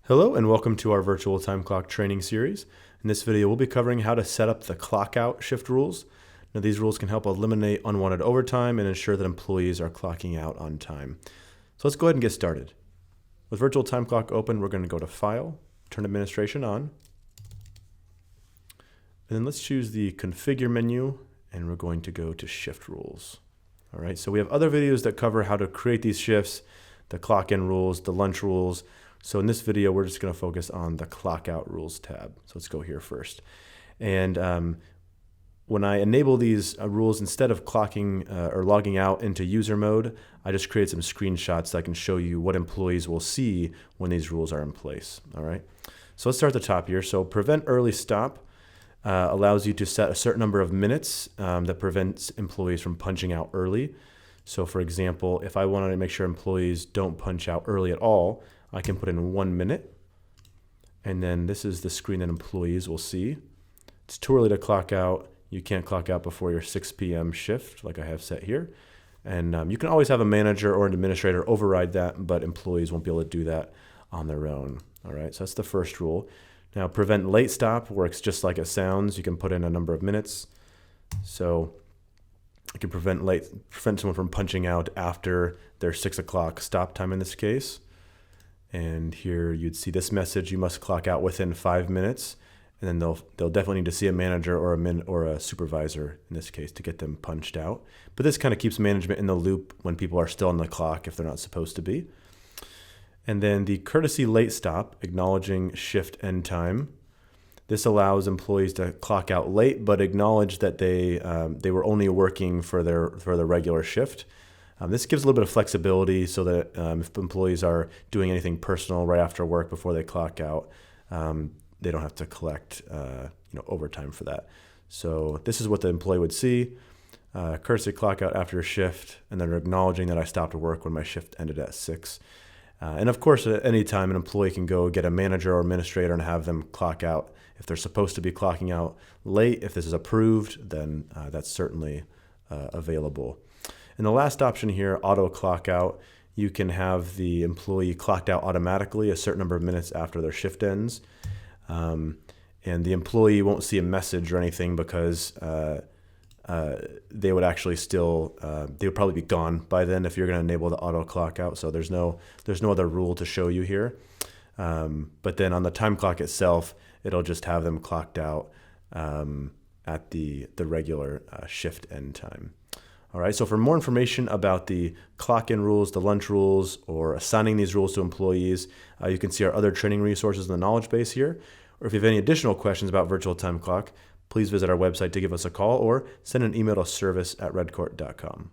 Hello and welcome to our virtual time clock training series. In this video, we'll be covering how to set up the clock out shift rules. Now, these rules can help eliminate unwanted overtime and ensure that employees are clocking out on time. So let's go ahead and get started. With virtual time clock open, we're going to go to File, Turn Administration On, and then let's choose the Configure menu, and we're going to go to Shift Rules. All right, so we have other videos that cover how to create these shifts, the clock in rules, the lunch rules. So in this video, we're just going to focus on the clock out rules tab. So let's go here first. And when I enable these rules, instead of clocking or logging out into user mode, I just create some screenshots that I can show you what employees will see when these rules are in place. All right. So let's start at the top here. So prevent early stop allows you to set a certain number of minutes that prevents employees from punching out early. So for example, if I wanted to make sure employees don't punch out early at all, I can put in 1 minute, and then this is the screen that employees will see. It's too early to clock out. You can't clock out before your 6 p.m. shift, like I have set here. And you can always have a manager or an administrator override that, but employees won't be able to do that on their own. All right, so that's the first rule. Now, prevent late stop works just like it sounds. You can put in a number of minutes. So you can prevent someone from punching out after their 6 o'clock stop time in this case. And here you'd see this message: you must clock out within 5 minutes. And then they'll definitely need to see a manager or a supervisor in this case to get them punched out. But this kind of keeps management in the loop when people are still on the clock if they're not supposed to be. And then the courtesy late stop, acknowledging shift end time. This allows employees to clock out late, but acknowledge that they were only working for their regular shift. This gives a little bit of flexibility so that if employees are doing anything personal right after work before they clock out, they don't have to collect overtime for that. So this is what the employee would see: courtesy clock out after a shift, and then acknowledging that I stopped work when my shift ended at 6. And of course, at any time, an employee can go get a manager or administrator and have them clock out if they're supposed to be clocking out late. If this is approved, then that's certainly available. And the last option here, auto clock out, you can have the employee clocked out automatically a certain number of minutes after their shift ends. And the employee won't see a message or anything because they would actually they would probably be gone by then if you're going to enable the auto clock out. So there's no other rule to show you here. But then on the time clock itself, it'll just have them clocked out at the regular shift end time. All right, so for more information about the clock-in rules, the lunch rules, or assigning these rules to employees, you can see our other training resources in the knowledge base here. Or if you have any additional questions about virtual time clock, please visit our website to give us a call or send an email to service@redcourt.com.